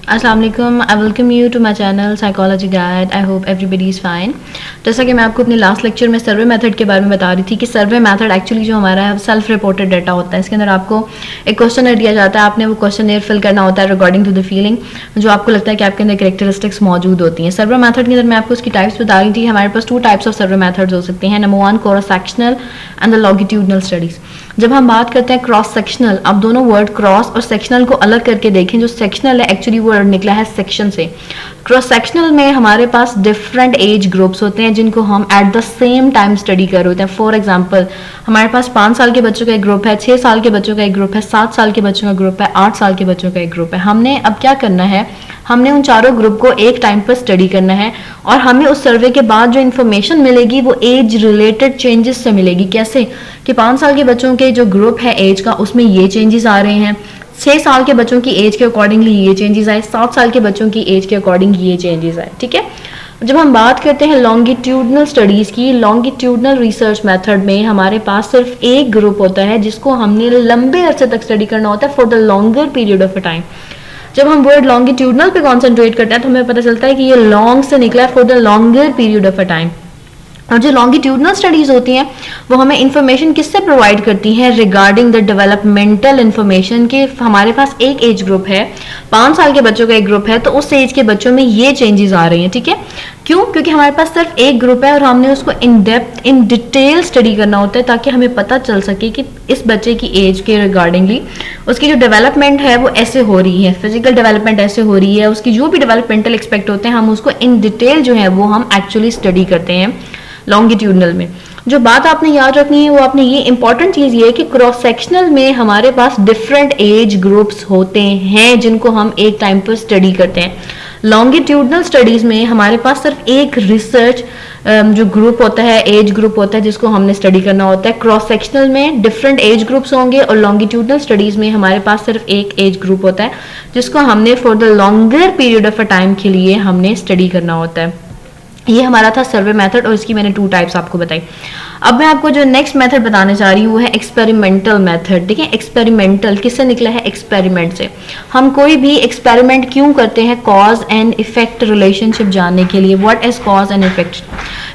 अस्सलाम वालेकुम, I welcome you to my channel psychology guide. I hope everybody is fine. जैसा कि मैं आपको अपने लास्ट लेक्चर में सर्वे मेथड के बारे में बता रही थी कि सर्वे मेथड एक्चुअली जो हमारा है सेल्फ रिपोर्टेड डाटा होता है। इसके अंदर आपको एक क्वेश्चन दिया जाता है, आपने वो क्वेश्चन फिल करना होता है रिगार्डिंग टू द फीलिंग जो आपको लगता है कि आपके अंदर कैरेक्टरिस्टिक्स मौजूद होती हैं। सर्वे मेथड के अंदर मैं आपको उसकी टाइप्स बता रही थी। हमारे पास 2 टाइप्स ऑफ सर्वे मेथड्स हो सकते हैं। Number 1 cross sectional and the longitudinal studies. जब हम बात करते हैं क्रॉस सेक्शनल, अब दोनों वर्ड क्रॉस और सेक्शनल को अलग करके देखें। जो सेक्शनल है एक्चुअली वर्ड निकला है सेक्शन से। क्रॉस सेक्शनल में हमारे पास डिफरेंट एज ग्रुप्स होते हैं जिनको हम at the same time study कर रहे होते हैं। फॉर एग्जांपल हमारे पास 5 साल के बच्चों का एक ग्रुप है, 6 साल के बच्चों का एक ग्रुप है, 7 साल के बच्चों का ग्रुप है, 8 साल के बच्चों का एक ग्रुप है। हमने अब क्या करना है, हमने उन चारों ग्रुप को एक टाइम पर स्टडी करना है और हमें उस सर्वे के बाद जो इन्फॉर्मेशन मिलेगी वो एज रिलेटेड चेंजेस से मिलेगी। कैसे कि 5 साल के बच्चों के जो ग्रुप है एज का, उसमें ये चेंजेस आ रहे हैं, 6 साल के बच्चों की एज के अकॉर्डिंगली ये चेंजेस आए, 7 साल के बच्चों की एज के अकॉर्डिंग ये चेंजेस आए। ठीक है। जब हम बात करते हैं लॉन्गिट्यूडनल स्टडीज की, लॉन्गिट्यूडनल रिसर्च मेथड में हमारे पास सिर्फ एक ग्रुप होता है जिसको हमने लंबे अरसे तक स्टडी करना होता है for the longer period of a time. जब हम वर्ड लॉन्गिट्यूडनल पे कॉन्सेंट्रेट करते हैं तो हमें पता चलता है कि ये लॉन्ग से निकला है for the longer period of a time. और जो लॉन्गिट्यूडनल स्टडीज होती हैं वो हमें इंफॉर्मेशन किससे प्रोवाइड करती हैं, रिगार्डिंग द डेवलपमेंटल इंफॉर्मेशन के हमारे पास एक एज ग्रुप है, 5 साल के बच्चों का एक ग्रुप है, तो उस एज के बच्चों में ये चेंजेस आ रही हैं। ठीक है। क्यों? क्योंकि हमारे पास सिर्फ एक ग्रुप है और हमने उसको in depth in detail study करना होता है ताकि हमें पता चल सके कि इस बच्चे की एज के रिगार्डिंगली उसकी जो डेवलपमेंट है वो ऐसे हो रही है, फिजिकल डेवलपमेंट ऐसे हो रही है, उसकी जो भी डेवलपमेंटल एक्सपेक्ट होते हैं हम उसको इन डिटेल जो है वो हम एक्चुअली स्टडी करते हैं लॉन्गिट्यूडनल में। जो बात आपने याद रखनी है वो आपने ये इंपॉर्टेंट चीज ये है कि क्रॉस सेक्शनल में हमारे पास डिफरेंट एज ग्रुप्स होते हैं जिनको हम एक टाइम पर स्टडी करते हैं। लॉन्गिट्यूडनल स्टडीज में हमारे पास सिर्फ एक रिसर्च जो ग्रुप होता है, एज ग्रुप होता है जिसको हमने स्टडी करना होता है। क्रॉस सेक्शनल में डिफरेंट एज ग्रुप्स होंगे और लॉन्गिट्यूडनल स्टडीज में हमारे पास सिर्फ एक एज ग्रुप होता है जिसको हमने for the longer period of a time के लिए हमने स्टडी करना होता है। ये हमारा था सर्वे मेथड और इसकी मैंने 2 टाइप्स आपको बताई। अब मैं आपको जो नेक्स्ट मेथड बताने जा रही हूँ वो है एक्सपेरिमेंटल मेथड। देखिए एक्सपेरिमेंटल किससे निकला है, एक्सपेरिमेंट से। हम कोई भी एक्सपेरिमेंट क्यों करते हैं, कॉज एंड इफेक्ट रिलेशनशिप जानने के लिए। What is cause and effect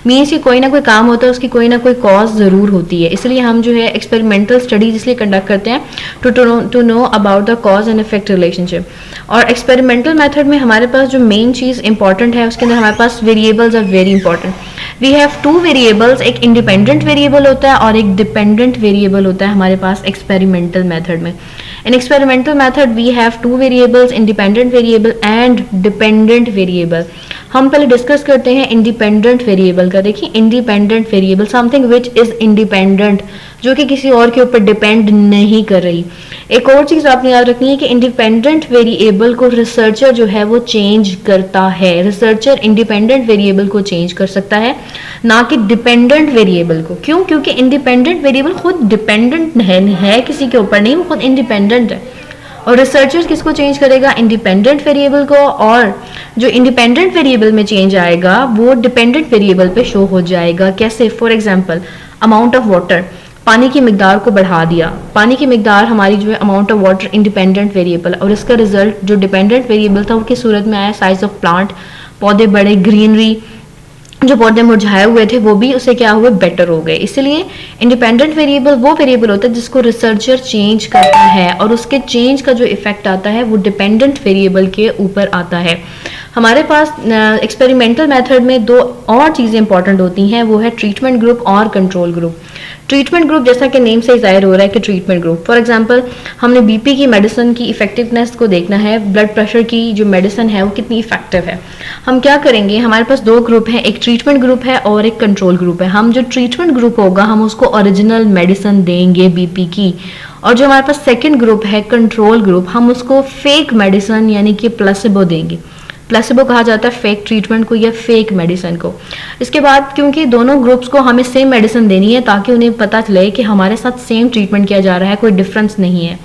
means कि कोई ना कोई काम होता है उसकी कोई ना कोई कॉज जरूर होती है, इसलिए हम जो है एक्सपेरिमेंटल स्टडीज इसलिए कंडक्ट करते हैं to know about the cause and effect relationship. और एक्सपेरिमेंटल मेथड में हमारे पास जो मेन चीज इंपॉर्टेंट है उसके अंदर हमारे पास variables are very important. We have 2 variables, एक इंडिपेंडेंट वेरिएबल होता है और एक डिपेंडेंट वेरिएबल होता है हमारे पास एक्सपेरिमेंटल मेथड में। In experimental method we have 2 variables, independent variable and dependent variable. हम पहले डिस्कस करते हैं इंडिपेंडेंट वेरिएबल का। देखिए independent variable something which is independent, जो कि किसी और के ऊपर डिपेंड नहीं कर रही। एक और चीज आपने याद रखनी है कि इंडिपेंडेंट वेरिएबल को रिसर्चर जो है वो चेंज करता है। रिसर्चर इंडिपेंडेंट वेरिएबल को चेंज कर सकता है, ना कि डिपेंडेंट वेरिएबल को। क्यों? क्योंकि इंडिपेंडेंट वेरिएबल खुद डिपेंडेंट है किसी के ऊपर नहीं, वो खुद इंडिपेंडेंट है। और रिसर्चर किसको चेंज करेगा, इंडिपेंडेंट वेरिएबल को, और जो इंडिपेंडेंट वेरिएबल में चेंज आएगा वो डिपेंडेंट वेरिएबल पे शो हो जाएगा। कैसे? For example amount of water, पानी की मिकदार को बढ़ा दिया। पानी की मिकदार हमारी जो है amount of water independent variable, और इसका रिजल्ट जो डिपेंडेंट वेरिएबल था वो किस सूरत में आया, साइज ऑफ प्लांट, पौधे बड़े, ग्रीनरी, जो पौधे मुरझाए हुए थे वो भी उससे क्या हुए, बेटर हो गए। इसलिए इंडिपेंडेंट वेरिएबल वो वेरिएबल होता है जिसको रिसर्चर चेंज करता है और उसके चेंज का जो इफेक्ट आता है वो डिपेंडेंट वेरिएबल के ऊपर आता है। हमारे पास एक्सपेरिमेंटल मेथड में 2 और चीज़ें इंपॉर्टेंट होती हैं, वो है ट्रीटमेंट ग्रुप और कंट्रोल ग्रुप। ट्रीटमेंट ग्रुप जैसा कि नेम से जाहिर हो रहा है कि ट्रीटमेंट ग्रुप, फॉर एग्जांपल हमने बीपी की मेडिसिन की इफेक्टिवनेस को देखना है, ब्लड प्रेशर की जो मेडिसिन है वो कितनी इफेक्टिव है। हम क्या करेंगे, हमारे पास 2 ग्रुप हैं, एक ट्रीटमेंट ग्रुप है और एक कंट्रोल ग्रुप है। हम जो ट्रीटमेंट ग्रुप होगा हम उसको ओरिजिनल मेडिसिन देंगे बीपी की, और जो हमारे पास सेकेंड ग्रुप है कंट्रोल ग्रुप, हम उसको फेक मेडिसिन यानी कि प्लेसिबो देंगे। प्लेसिबो कहा जाता है फेक ट्रीटमेंट को या फेक मेडिसिन को। इसके बाद क्योंकि दोनों ग्रुप्स को हमें सेम मेडिसिन देनी है ताकि उन्हें पता चले कि हमारे साथ सेम ट्रीटमेंट किया जा रहा है, कोई डिफरेंस नहीं है।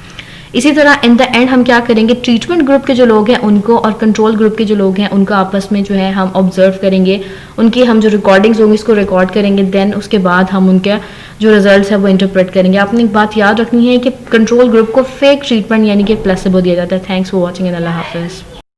इसी तरह इन द एंड हम क्या करेंगे, ट्रीटमेंट ग्रुप के जो लोग हैं उनको और कंट्रोल ग्रुप के जो लोग हैं उनको आपस में जो है हम ऑब्जर्व करेंगे, उनकी हम जो रिकॉर्डिंग्स होंगी इसको रिकॉर्ड करेंगे, देन उसके बाद हम उनके जो रिजल्ट्स है वो इंटरप्रेट करेंगे। आपने एक बात याद रखनी है कि कंट्रोल ग्रुप को फेक ट्रीटमेंट यानी कि प्लेसिबो दिया जाता है। थैंक्स फॉर वॉचिंग एंड अल्लाह हाफिज़।